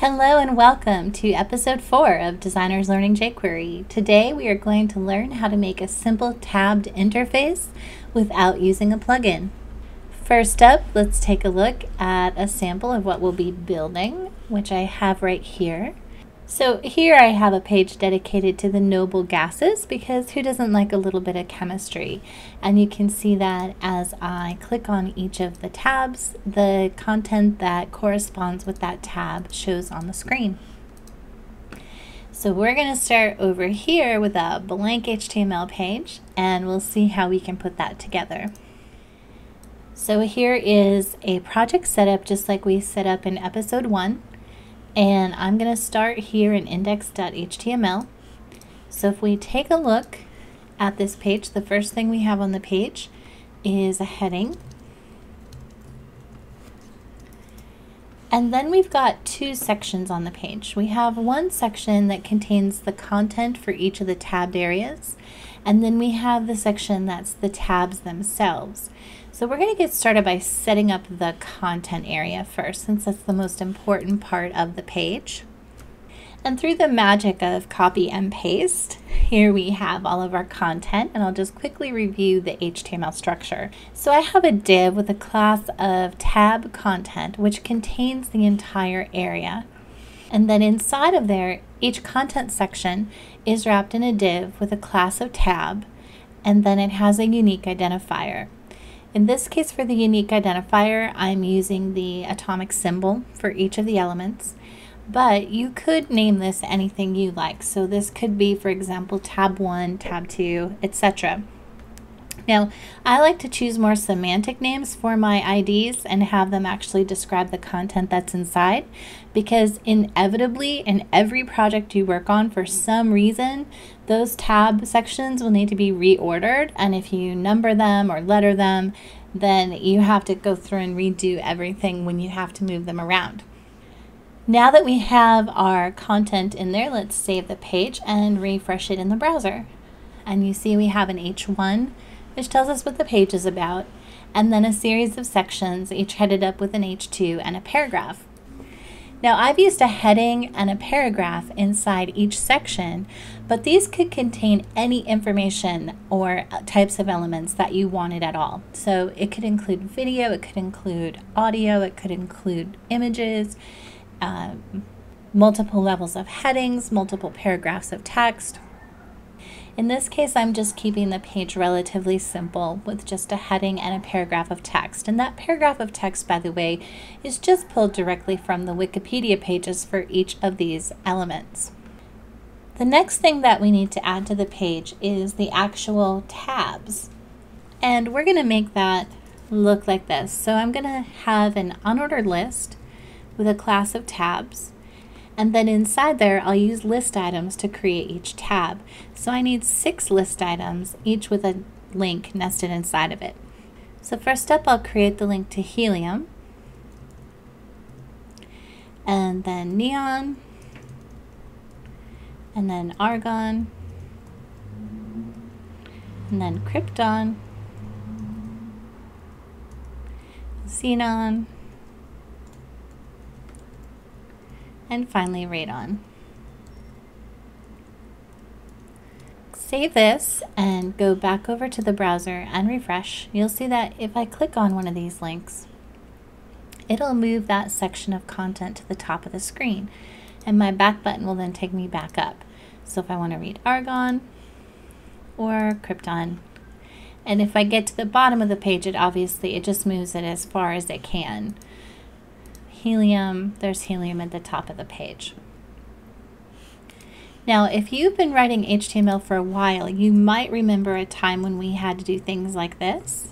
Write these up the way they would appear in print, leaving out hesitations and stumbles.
Hello and welcome to episode 4 of Designers Learning jQuery. Today we are going to learn how to make a simple tabbed interface without using a plugin. First up, let's take a look at a sample of what we'll be building, which I have right here. So here I have a page dedicated to the noble gases because who doesn't like a little bit of chemistry? And you can see that as I click on each of the tabs, the content that corresponds with that tab shows on the screen. So we're going to start over here with a blank HTML page and we'll see how we can put that together. So here is a project setup just like we set up in episode 1. And I'm going to start here in index.html. So if we take a look at this page, the first thing we have on the page is a heading. And then we've got two sections on the page. We have one section that contains the content for each of the tabbed areas. And then we have the section that's the tabs themselves. So we're going to get started by setting up the content area first, since that's the most important part of the page. And through the magic of copy and paste, here we have all of our content, and I'll just quickly review the HTML structure. So I have a div with a class of tab content, which contains the entire area. And then inside of there, each content section is wrapped in a div with a class of tab, and then it has a unique identifier. In this case, for the unique identifier, I'm using the atomic symbol for each of the elements, but you could name this anything you like. So this could be, for example, tab 1, tab 2, etc. Now, I like to choose more semantic names for my IDs and have them actually describe the content that's inside, because inevitably in every project you work on, for some reason, those tab sections will need to be reordered, and if you number them or letter them, then you have to go through and redo everything when you have to move them around. Now that we have our content in there, let's save the page and refresh it in the browser. And you see we have an H1, which tells us what the page is about, and then a series of sections, each headed up with an H2 and a paragraph. Now I've used a heading and a paragraph inside each section, but these could contain any information or types of elements that you wanted at all. So it could include video, it could include audio, it could include images, multiple levels of headings, multiple paragraphs of text. In this case, I'm just keeping the page relatively simple with just a heading and a paragraph of text. And that paragraph of text, by the way, is just pulled directly from the Wikipedia pages for each of these elements. The next thing that we need to add to the page is the actual tabs. And we're going to make that look like this. So I'm going to have an unordered list with a class of tabs. And then inside there, I'll use list items to create each tab. So I need 6 list items, each with a link nested inside of it. So first up, I'll create the link to helium, and then neon, and then argon, and then krypton, xenon, and finally radon. Save this and go back over to the browser and refresh. You'll see that if I click on one of these links, it'll move that section of content to the top of the screen, and my back button will then take me back up. So if I want to read argon or krypton, and if I get to the bottom of the page, it just moves it as far as it can. Helium, there's helium at the top of the page. Now, if you've been writing HTML for a while, you might remember a time when we had to do things like this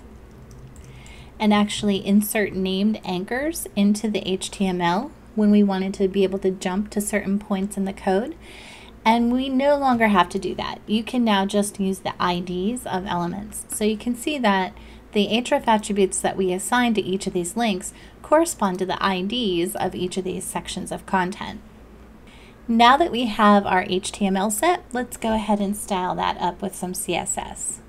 and actually insert named anchors into the HTML when we wanted to be able to jump to certain points in the code. And we no longer have to do that. You can now just use the IDs of elements. So you can see that the href attributes that we assign to each of these links correspond to the IDs of each of these sections of content. Now that we have our HTML set, let's go ahead and style that up with some CSS.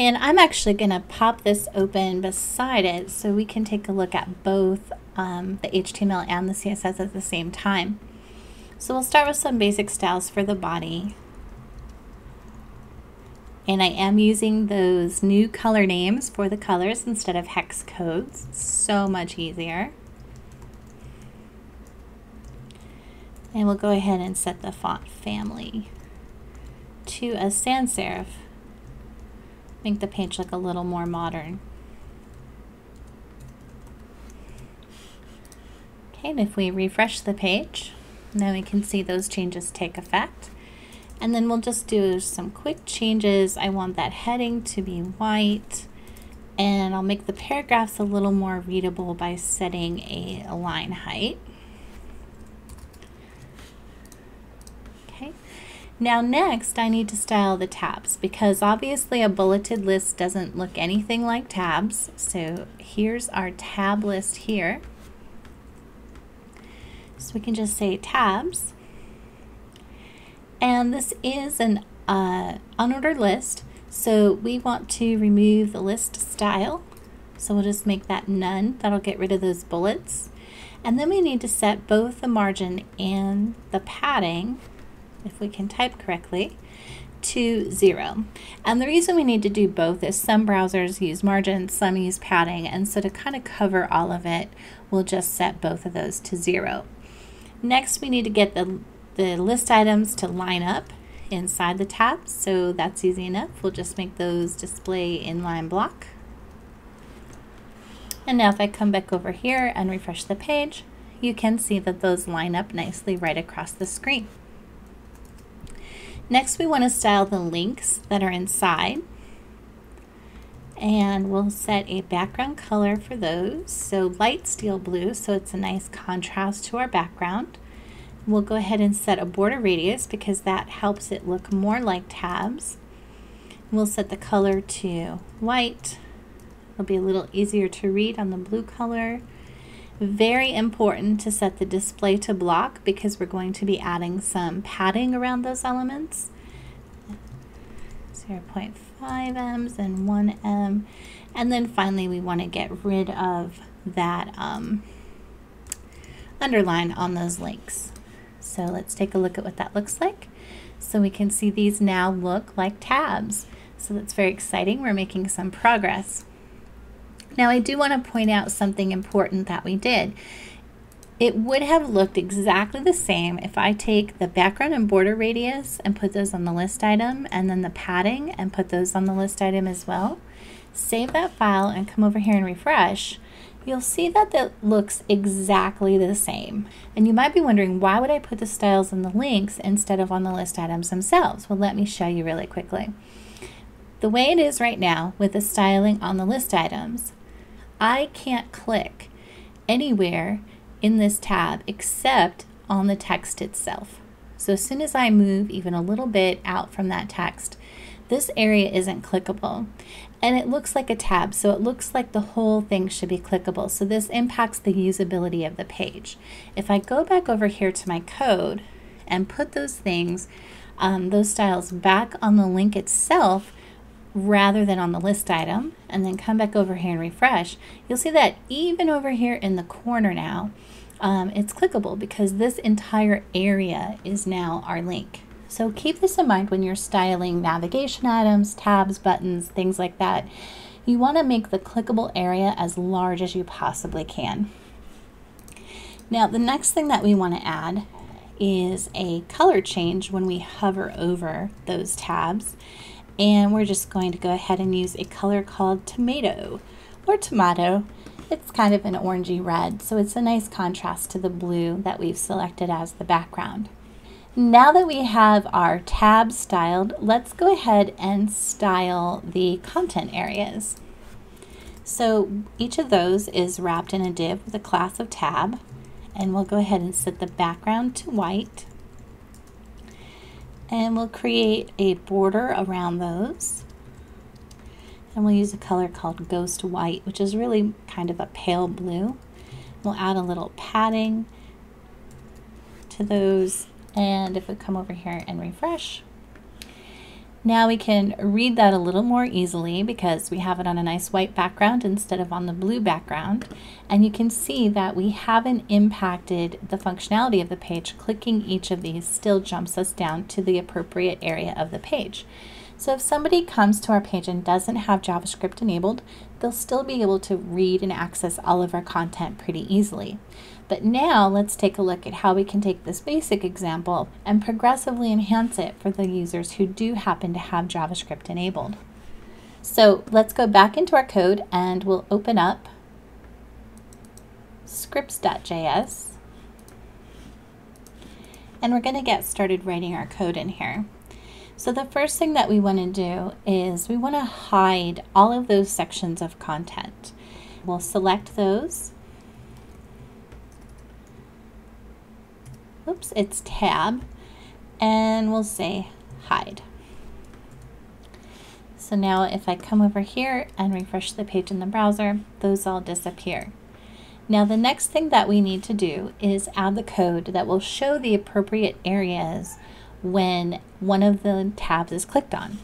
And I'm actually going to pop this open beside it so we can take a look at both the HTML and the CSS at the same time. So we'll start with some basic styles for the body. And I am using those new color names for the colors instead of hex codes. So much easier. And we'll go ahead and set the font family to a sans serif. Make the page look a little more modern. Okay, and if we refresh the page, now we can see those changes take effect. And then we'll just do some quick changes. I want that heading to be white, and I'll make the paragraphs a little more readable by setting a line height. Okay. Now next I need to style the tabs, because obviously a bulleted list doesn't look anything like tabs. So here's our tab list here. So we can just say tabs. And this is an unordered list, so we want to remove the list style. So we'll just make that none. That'll get rid of those bullets. And then we need to set both the margin and the padding, if we can type correctly, to 0. And the reason we need to do both is some browsers use margins, some use padding, and so to kind of cover all of it, we'll just set both of those to 0. Next, we need to get the list items to line up inside the tabs, so that's easy enough. We'll just make those display inline block. And now if I come back over here and refresh the page, you can see that those line up nicely right across the screen. Next, we want to style the links that are inside, and we'll set a background color for those, so light steel blue, so it's a nice contrast to our background. We'll go ahead and set a border radius because that helps it look more like tabs. We'll set the color to white. It'll be a little easier to read on the blue color. Very important to set the display to block because we're going to be adding some padding around those elements. 0.5 ems and 1 em. And then finally we want to get rid of that underline on those links. So let's take a look at what that looks like. So we can see these now look like tabs. So that's very exciting. We're making some progress. Now I do want to point out something important that we did. It would have looked exactly the same if I take the background and border radius and put those on the list item, and then the padding and put those on the list item as well. Save that file and come over here and refresh. You'll see that that looks exactly the same. And you might be wondering, why would I put the styles in the links instead of on the list items themselves? Well, let me show you really quickly. The way it is right now with the styling on the list items, I can't click anywhere in this tab except on the text itself. So as soon as I move even a little bit out from that text, this area isn't clickable. And it looks like a tab, so it looks like the whole thing should be clickable. So this impacts the usability of the page. If I go back over here to my code and put those things, those styles back on the link itself, rather than on the list item, and then come back over here and refresh, you'll see that even over here in the corner now, it's clickable because this entire area is now our link. So keep this in mind when you're styling navigation items, tabs, buttons, things like that. You want to make the clickable area as large as you possibly can. Now the next thing that we want to add is a color change when we hover over those tabs. And we're just going to go ahead and use a color called tomato or tomato. It's kind of an orangey red, so it's a nice contrast to the blue that we've selected as the background. Now that we have our tabs styled, let's go ahead and style the content areas. So each of those is wrapped in a div with a class of tab, and we'll go ahead and set the background to white. And we'll create a border around those. And we'll use a color called Ghost White, which is really kind of a pale blue. We'll add a little padding to those. And if we come over here and refresh, Now we can read that a little more easily because we have it on a nice white background instead of on the blue background. And you can see that we haven't impacted the functionality of the page. Clicking each of these still jumps us down to the appropriate area of the page. So if somebody comes to our page and doesn't have JavaScript enabled, they'll still be able to read and access all of our content pretty easily. But now let's take a look at how we can take this basic example and progressively enhance it for the users who do happen to have JavaScript enabled. So let's go back into our code and we'll open up scripts.js. And we're going to get started writing our code in here. So the first thing that we want to do is we want to hide all of those sections of content. We'll select those. Oops, it's tab, and we'll say hide. So now if I come over here and refresh the page in the browser, those all disappear. Now the next thing that we need to do is add the code that will show the appropriate areas when one of the tabs is clicked on.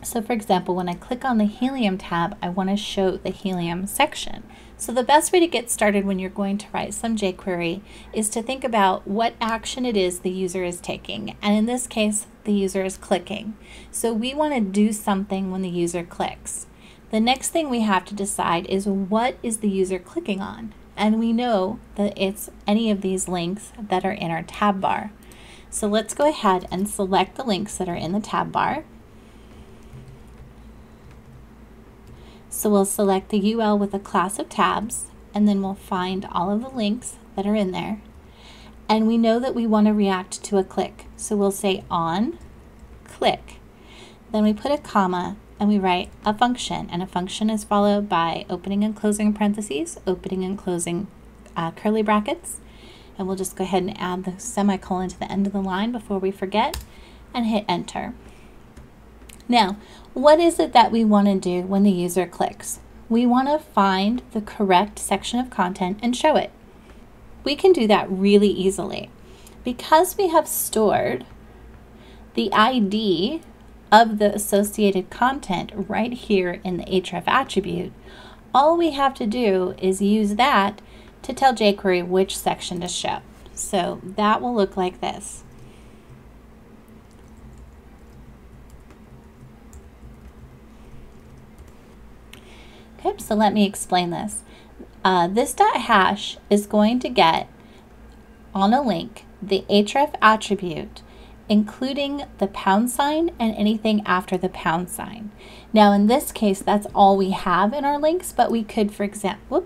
So for example, when I click on the Helium tab, I want to show the Helium section. So the best way to get started when you're going to write some jQuery is to think about what action it is the user is taking. And in this case, the user is clicking. So we want to do something when the user clicks. The next thing we have to decide is what is the user clicking on? And we know that it's any of these links that are in our tab bar. So let's go ahead and select the links that are in the tab bar. So we'll select the UL with a class of tabs, and then we'll find all of the links that are in there. And we know that we want to react to a click. So we'll say on click. Then we put a comma and we write a function, and a function is followed by opening and closing parentheses, opening and closing curly brackets. And we'll just go ahead and add the semicolon to the end of the line before we forget and hit enter. Now, what is it that we want to do when the user clicks? We want to find the correct section of content and show it. We can do that really easily. Because we have stored the ID of the associated content right here in the href attribute, all we have to do is use that to tell jQuery which section to show. So that will look like this. Okay, so let me explain this. This .hash is going to get on a link the href attribute, including the £sign and anything after the £sign. Now in this case, that's all we have in our links, but we could, for example,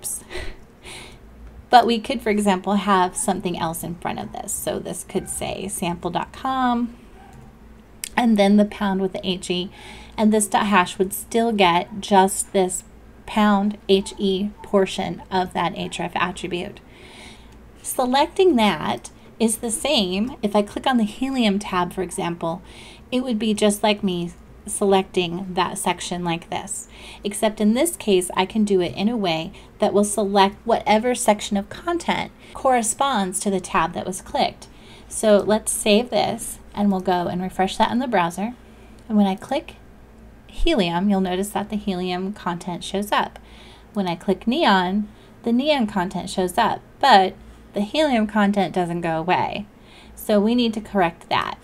have something else in front of this. So this could say sample.com and then the pound with the HE, and this .hash would still get just this £HE portion of that href attribute. Selecting that is the same. If I click on the Helium tab, for example, it would be just like me selecting that section like this, except in this case I can do it in a way that will select whatever section of content corresponds to the tab that was clicked. So let's save this and we'll go and refresh that in the browser, and when I click Helium, you'll notice that the Helium content shows up. When I click Neon, the Neon content shows up, but the Helium content doesn't go away. So we need to correct that.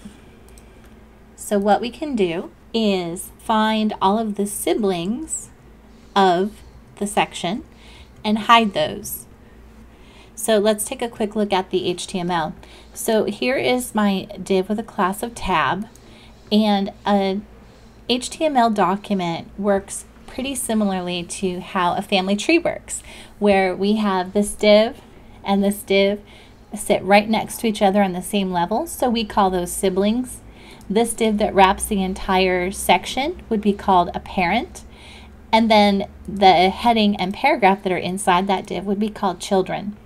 So what we can do is find all of the siblings of the section and hide those. So let's take a quick look at the HTML. So here is my div with a class of tab, and a HTML document works pretty similarly to how a family tree works, where we have this div and this div sit right next to each other on the same level, so we call those siblings. This div that wraps the entire section would be called a parent, and then the heading and paragraph that are inside that div would be called children.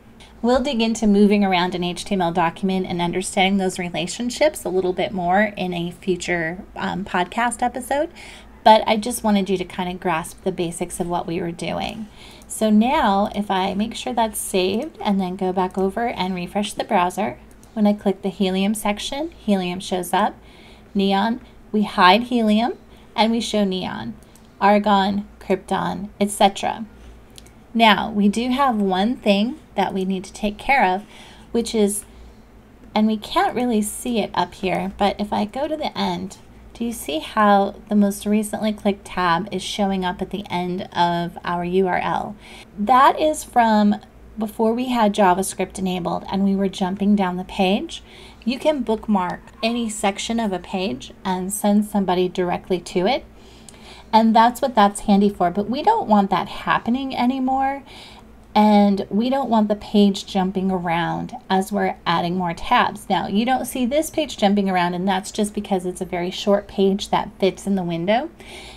We'll dig into moving around an HTML document and understanding those relationships a little bit more in a future podcast episode, but I just wanted you to kind of grasp the basics of what we were doing. So now if I make sure that's saved and then go back over and refresh the browser, when I click the Helium section, Helium shows up. Neon, We hide helium and we show neon, argon, krypton, etc. Now, we do have one thing that we need to take care of, which is, and we can't really see it up here, but if I go to the end, do you see how the most recently clicked tab is showing up at the end of our URL? That is from before we had JavaScript enabled and we were jumping down the page. You can bookmark any section of a page and send somebody directly to it. And that's what that's handy for, but we don't want that happening anymore. And we don't want the page jumping around as we're adding more tabs. Now, you don't see this page jumping around, and that's just because it's a very short page that fits in the window.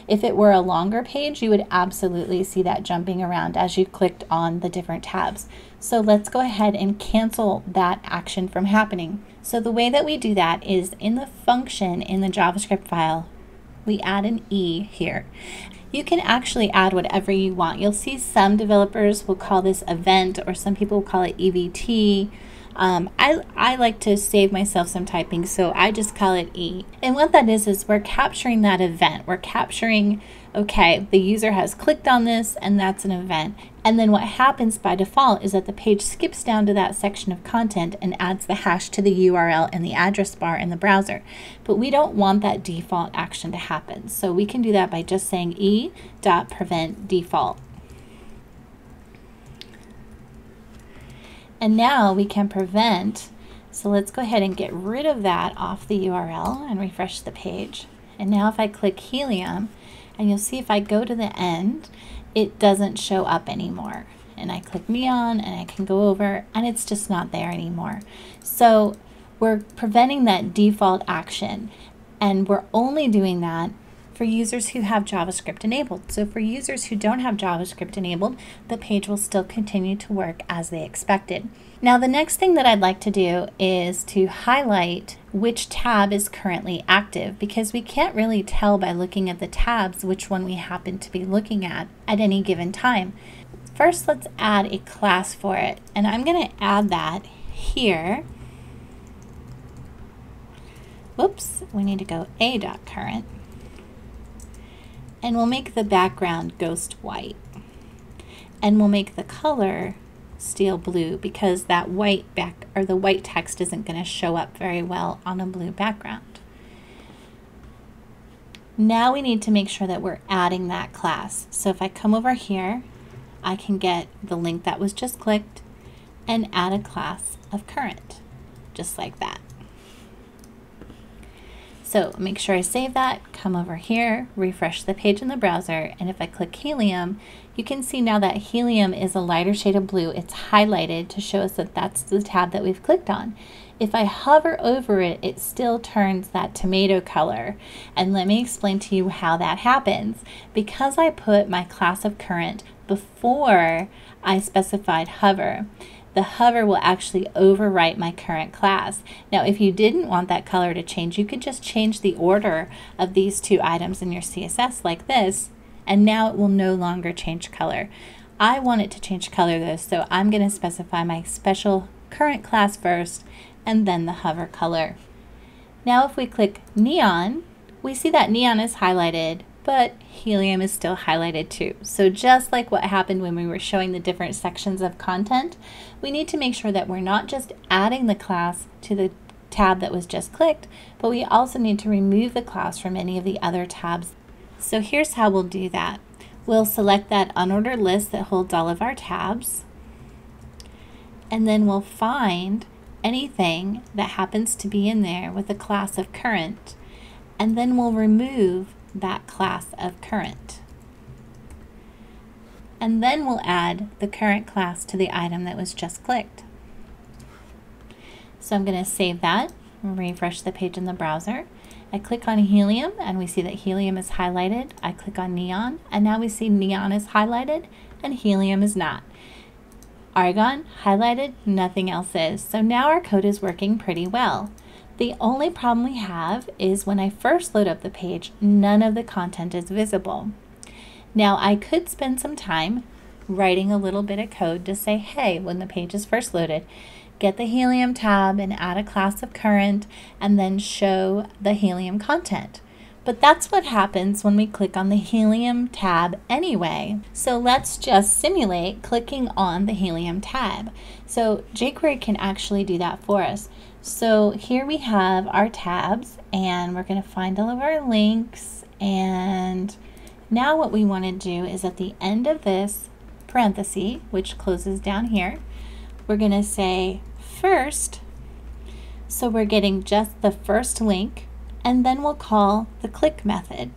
If it were a longer page, you would absolutely see that jumping around as you clicked on the different tabs. So let's go ahead and cancel that action from happening. So the way that we do that is in the function in the JavaScript file, we add an E here. You can actually add whatever you want. You'll see some developers will call this event, or some people will call it EVT. I like to save myself some typing, so I just call it E. And what that is we're capturing that event. We're capturing, okay, the user has clicked on this and that's an event. And then what happens by default is that the page skips down to that section of content and adds the hash to the URL and the address bar in the browser. But we don't want that default action to happen. So we can do that by just saying e.prevent default. And now we can prevent, so let's go ahead and get rid of that off the URL and refresh the page. And now if I click helium, and you'll see if I go to the end, it doesn't show up anymore. And I click neon and I can go over and it's just not there anymore. So we're preventing that default action, and we're only doing that for users who have JavaScript enabled. So for users who don't have JavaScript enabled, the page will still continue to work as they expected. Now the next thing that I'd like to do is to highlight which tab is currently active, because we can't really tell by looking at the tabs which one we happen to be looking at any given time. First, let's add a class for it, and I'm going to add that here. Whoops, we need to go a.current. And we'll make the background ghost white. And we'll make the color steel blue, because that white the white text isn't going to show up very well on a blue background. Now we need to make sure that we're adding that class. So if I come over here, I can get the link that was just clicked and add a class of current, just like that. So make sure I save that, come over here, refresh the page in the browser, and if I click helium, you can see now that helium is a lighter shade of blue. It's highlighted to show us that that's the tab that we've clicked on. If I hover over it, it still turns that tomato color. And let me explain to you how that happens. Because I put my class of current before I specified hover, the hover will actually overwrite my current class. Now, if you didn't want that color to change, you could just change the order of these two items in your CSS like this, and now it will no longer change color. I want it to change color though, so I'm going to specify my special current class first, and then the hover color. Now if we click neon, we see that neon is highlighted, but helium is still highlighted too. So just like what happened when we were showing the different sections of content, we need to make sure that we're not just adding the class to the tab that was just clicked, but we also need to remove the class from any of the other tabs. So here's how we'll do that. We'll select that unordered list that holds all of our tabs, and then we'll find anything that happens to be in there with a class of current, and then we'll remove that class of current. And then we'll add the current class to the item that was just clicked. So I'm going to save that, refresh the page in the browser. I click on helium and we see that helium is highlighted. I click on neon and now we see neon is highlighted and helium is not. Argon highlighted, nothing else is. So now our code is working pretty well. The only problem we have is when I first load up the page, none of the content is visible. Now I could spend some time writing a little bit of code to say, hey, when the page is first loaded, get the helium tab and add a class of current and then show the helium content. But that's what happens when we click on the Helium tab anyway. So let's just simulate clicking on the Helium tab. So jQuery can actually do that for us. So here we have our tabs, and we're going to find all of our links. And now what we want to do is at the end of this parenthesis, which closes down here, we're going to say first. So we're getting just the first link, and then we'll call the click method.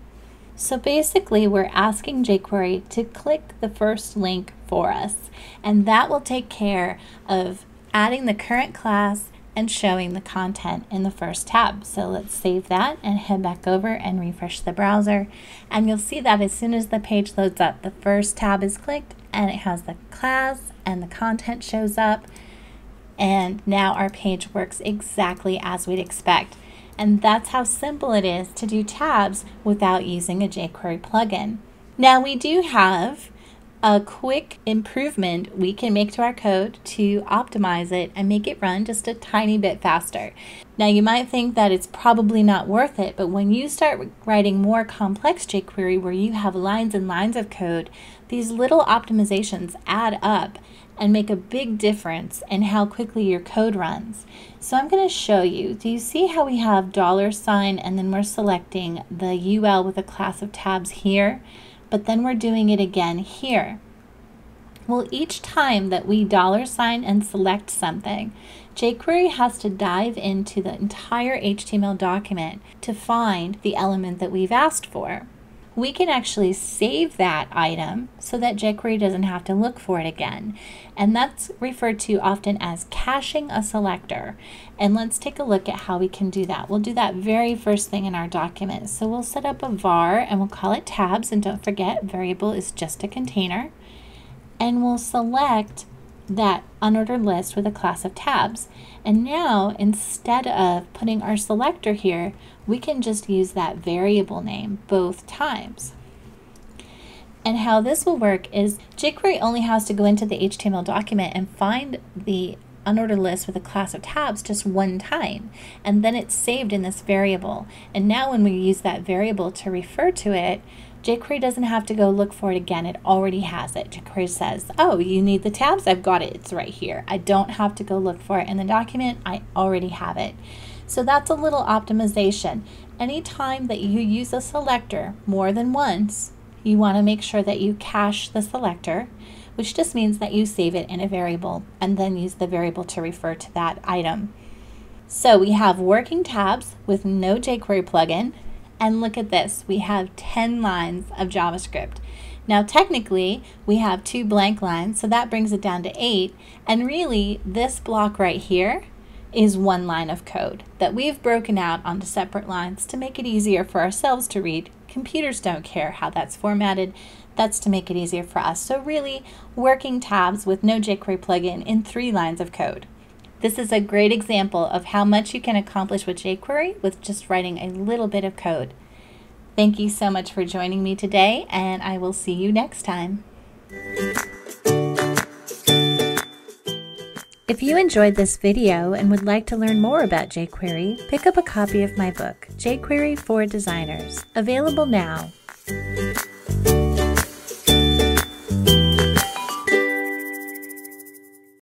So basically we're asking jQuery to click the first link for us, and that will take care of adding the current class and showing the content in the first tab. So let's save that and head back over and refresh the browser, and you'll see that as soon as the page loads up, the first tab is clicked and it has the class and the content shows up, and now our page works exactly as we'd expect. And that's how simple it is to do tabs without using a jQuery plugin. Now we do have a quick improvement we can make to our code to optimize it and make it run just a tiny bit faster. Now you might think that it's probably not worth it, but when you start writing more complex jQuery where you have lines and lines of code, these little optimizations add up and make a big difference in how quickly your code runs. So I'm going to show you. Do you see how we have $sign and then we're selecting the UL with a class of tabs here, but then we're doing it again here? Well, each time that we $sign and select something, jQuery has to dive into the entire HTML document to find the element that we've asked for. We can actually save that item so that jQuery doesn't have to look for it again. And that's referred to often as caching a selector. And let's take a look at how we can do that. We'll do that very first thing in our document. So we'll set up a var and we'll call it tabs. And don't forget, variable is just a container. And we'll select that unordered list with a class of tabs. And now, instead of putting our selector here, we can just use that variable name both times. And how this will work is jQuery only has to go into the HTML document and find the unordered list with a class of tabs just one time, and then it's saved in this variable. And now when we use that variable to refer to it, jQuery doesn't have to go look for it again. It already has it. jQuery says, oh, you need the tabs? I've got it. It's right here. I don't have to go look for it in the document. I already have it. So that's a little optimization. Anytime that you use a selector more than once, you want to make sure that you cache the selector, which just means that you save it in a variable and then use the variable to refer to that item. So we have working tabs with no jQuery plugin. And look at this, we have 10 lines of JavaScript. Now technically, we have 2 blank lines, so that brings it down to 8. And really, this block right here is 1 line of code that we've broken out onto separate lines to make it easier for ourselves to read. Computers don't care how that's formatted. That's to make it easier for us. So really, working tabs with no jQuery plugin in 3 lines of code. This is a great example of how much you can accomplish with jQuery with just writing a little bit of code. Thank you so much for joining me today, and I will see you next time. If you enjoyed this video and would like to learn more about jQuery, pick up a copy of my book, jQuery for Designers, available now.